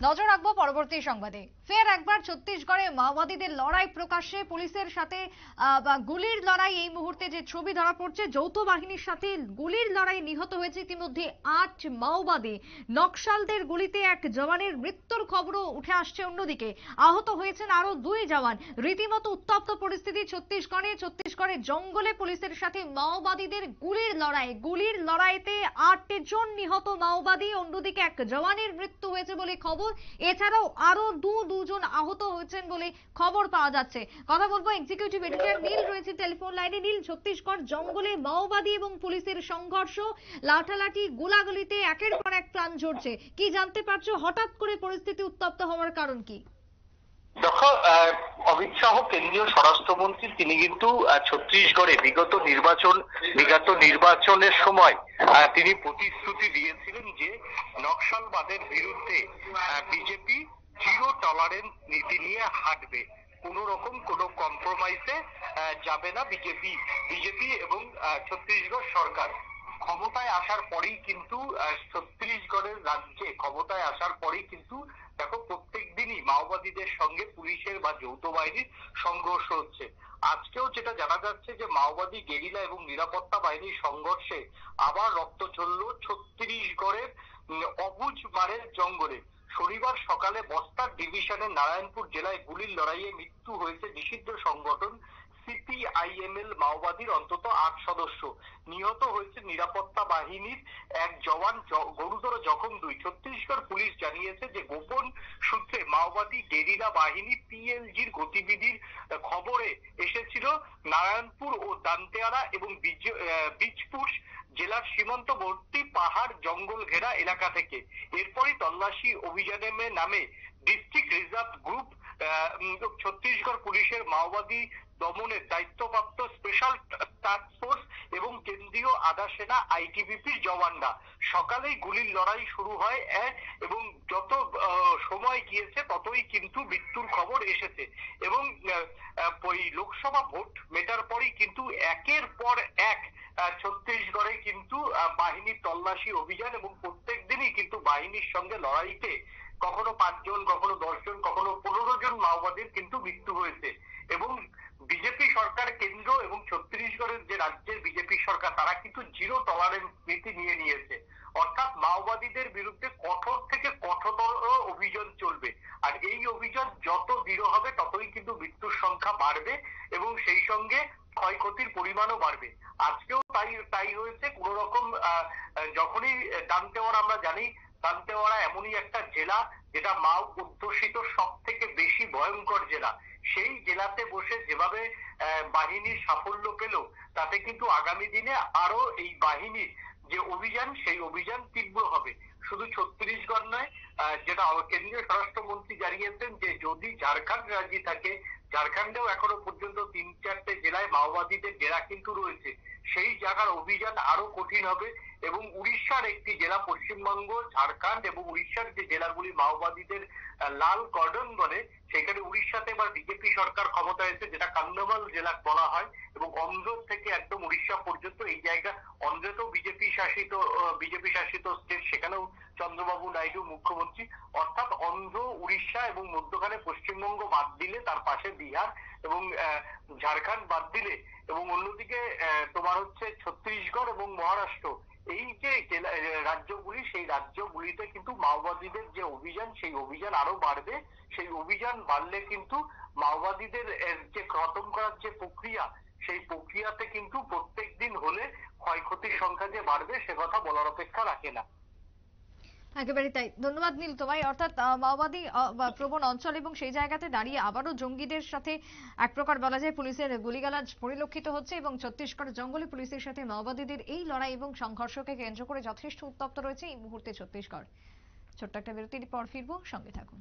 নজর রাখবো পরবর্তী সংবাদে। ফের একবার ছত্তিশগড়ে মাওবাদীদের লড়াই প্রকাশ্যে, পুলিশের সাথে গুলির লড়াই। এই মুহূর্তে যে ছবি ধরা পড়ছে, যৌথ বাহিনীর সাথে গুলির লড়াই, নিহত হয়েছে ইতিমধ্যে 8 মাওবাদী। নকশালদের গুলিতে এক জওয়ানের মৃত্যুর খবরও উঠে আসছে। অন্যদিকে আহত হয়েছেন আরো 2 জওয়ান। রীতিমতো উত্তপ্ত পরিস্থিতি ছত্তিশগড়ের জঙ্গলে পুলিশের সাথে মাওবাদীদের গুলির লড়াইতে 8 জন নিহত মাওবাদী। অন্যদিকে এক জওয়ানের মৃত্যু হয়েছে বলে খবর। এছাড়াও আরো দুজন আহত হয়েছেন বলে খবর পাওয়া যাচ্ছে। কথা বলবো এক্সিকিউটিভ এডিটর নীল রয়েছে টেলিফোন লাইনে। নীল, ছত্তিশগড় জঙ্গলে মাওবাদী এবং পুলিশের সংঘর্ষ, লাঠালাঠি, গোলাগুলিতে একের পর এক প্রাণ ঝরছে। কি জানতে পারছো, হঠাৎ করে পরিস্থিতি উত্তপ্ত হওয়ার কারণ কি? দেখো, অমিত শাহ কেন্দ্রীয় স্বরাষ্ট্রমন্ত্রী, তিনি কিন্তু ছত্তিশগড়ে বিগত নির্বাচনের সময় তিনি প্রতিশ্রুতি দিয়েছিলেন যে নকশালবাদের বিরুদ্ধে বিজেপি জিরো টলারেন্স নীতি নিয়ে হাঁটবে, কোন রকম কোনো কম্প্রোমাইজে যাবে না বিজেপি এবং ছত্তিশগড় সরকার। ক্ষমতায় আসার পরেই কিন্তু ছত্তিশগড়ের রাজ্যে ক্ষমতায় আসার পরেই কিন্তু দেখো প্রত্যেক দিনই মাওবাদীদের সঙ্গে পুলিশের বা যৌথ বাহিনীর সংঘর্ষ হচ্ছে। আজকেও যেটা জানা যাচ্ছে যে মাওবাদী গেরিলা এবং নিরাপত্তা বাহিনীর সংঘর্ষে আবার রক্ত ঝরল ছত্তিশগড়ের অবুঝমারের জঙ্গলে। শনিবার সকালে বস্তার ডিভিশনের নারায়ণপুর জেলায় গুলির লড়াইয়ে মৃত্যু হয়েছে নিষিদ্ধ সংগঠন সিপিআইএমএল মাওবাদীর অন্তত 8 সদস্য। নিহত হয়েছে নিরাপত্তা বাহিনীর এক জওয়ান, গুরুতর জখম 2। ছত্তিশগড় পুলিশ জানিয়েছে যে গোপন সূত্রে মাওবাদী গেরিলা বাহিনী পিএলজির গতিবিধির খবরে এসেছিল নারায়ণপুর ও দান্তেয়াড়া এবং বীজপুর জেলার সীমান্তবর্তী পাহাড় জঙ্গল ঘেরা এলাকা থেকে। এরপরই তল্লাশি অভিযানে নামে ডিস্ট্রিক্ট রিজার্ভ গ্রুপ, ছত্তিশগড় পুলিশের মাওবাদী দমনের দায়িত্বপ্রাপ্ত স্পেশাল টাস্ক ফোর্স এবং কেন্দ্রীয় আধা সেনা আইটিবিপির জওয়ানরা। সকালেই গুলির লড়াই শুরু হয় এবং যত সময় গিয়েছে ততই কিন্তু মৃত্যুর খবর এসেছে। এবং ওই লোকসভা ভোট মেটার পরই কিন্তু একের পর এক ছত্তিশগড়ে কিন্তু বাহিনীর তল্লাশি অভিযান এবং প্রত্যেক দিনই কিন্তু বাহিনীর সঙ্গে লড়াইতে কখনো 5 জন, কখনো 10 জন, কখনো 15 জন মাওবাদীর কিন্তু মৃত্যু হয়েছে। এবং বিজেপি সরকার কেন্দ্র এবং ছত্তিশগড়ের যে রাজ্যের বিজেপি সরকার, তারা কিন্তু জিরো টলারেন্স নীতি নিয়েছে। অর্থাৎ মাওবাদীদের বিরুদ্ধে কঠোর থেকে কঠোরতর অভিযান চলবে। আর এই অভিযান যত দৃঢ় হবে ততই কিন্তু মৃত্যুর সংখ্যা বাড়বে এবং সেই সঙ্গে ক্ষয়ক্ষতির পরিমাণও বাড়বে। আজকেও তাই হয়েছে। কোন রকম যখনই দান্তেওয়াড়া, আমরা জানি দান্তেওয়াড়া এমনই একটা জেলা যেটা মাও অধ্যুষিত সব থেকে বেশি ভয়ঙ্কর জেলা। সেই জেলাতে বসে যেভাবে বাহিনীর সাফল্য পেল, তাতে কিন্তু আগামী দিনে আরো এই বাহিনীর যে অভিযান, সেই অভিযান তীব্র হবে। শুধু ছত্তিশগড় নয়, যেটা কেন্দ্রীয় স্বরাষ্ট্রমন্ত্রী জানিয়েছেন যে যদি ঝাড়খণ্ড রাজি থাকে, ঝাড়খণ্ডেও এখনো পর্যন্ত 3-4টে জেলায় মাওবাদীদের ডেরা কিন্তু রয়েছে, সেই জায়গার অভিযান আরো কঠিন হবে। এবং উড়িষ্যার একটি জেলা, পশ্চিমবঙ্গ, ঝাড়খণ্ড এবং উড়িষ্যার যে জেলাগুলি মাওবাদীদের লাল কর্ডন বলে, সেখানে উড়িষ্যাতে এবার বিজেপি সরকার ক্ষমতায় এসে, যেটা কান্ধামাল জেলা বলা হয়, এবং অন্ধ্র থেকে একদম উড়িষ্যা পর্যন্ত এই জায়গা, অন্ধ্রতেও বিজেপি শাসিত স্টেট, সেখানেও চন্দ্রবাবু নাইডু মুখ্যমন্ত্রী। অর্থাৎ অন্ধ্র, উড়িষ্যা এবং মধ্যখানে পশ্চিমবঙ্গ বাদ দিলে, তার পাশে বিহার এবং ঝাড়খণ্ড বাদ দিলে, এবং অন্যদিকে তোমার হচ্ছে ছত্তিশগড় এবং মহারাষ্ট্র, এই যে রাজ্যগুলি, সেই রাজ্যগুলিতে কিন্তু মাওবাদীদের যে অভিযান, সেই অভিযান আরো বাড়বে। সেই অভিযান বাড়লে কিন্তু মাওবাদীদের যে খতম করার যে প্রক্রিয়া, সেই প্রক্রিয়াতে কিন্তু প্রত্যেক দিন হলে ক্ষয়ক্ষতির সংখ্যা যে বাড়বে, সে কথা বলার অপেক্ষা রাখে না। একেবারে তাই। ধন্যবাদ নীল তোমায়। অর্থাৎ মাওবাদী প্রবণ অঞ্চল এবং সেই জায়গাতে দাঁড়িয়ে আবারও জঙ্গিদের সাথে এক প্রকার বলা যায় পুলিশের গুলিগালাজ পরিলক্ষিত হচ্ছে এবং ছত্তিশগড় জঙ্গলে পুলিশের সাথে মাওবাদীদের এই লড়াই এবং সংঘর্ষকে কেন্দ্র করে যথেষ্ট উত্তপ্ত রয়েছে এই মুহূর্তে ছত্তিশগড়। ছোট্ট একটা বিরতির পর ফিরবো, সঙ্গে থাকুন।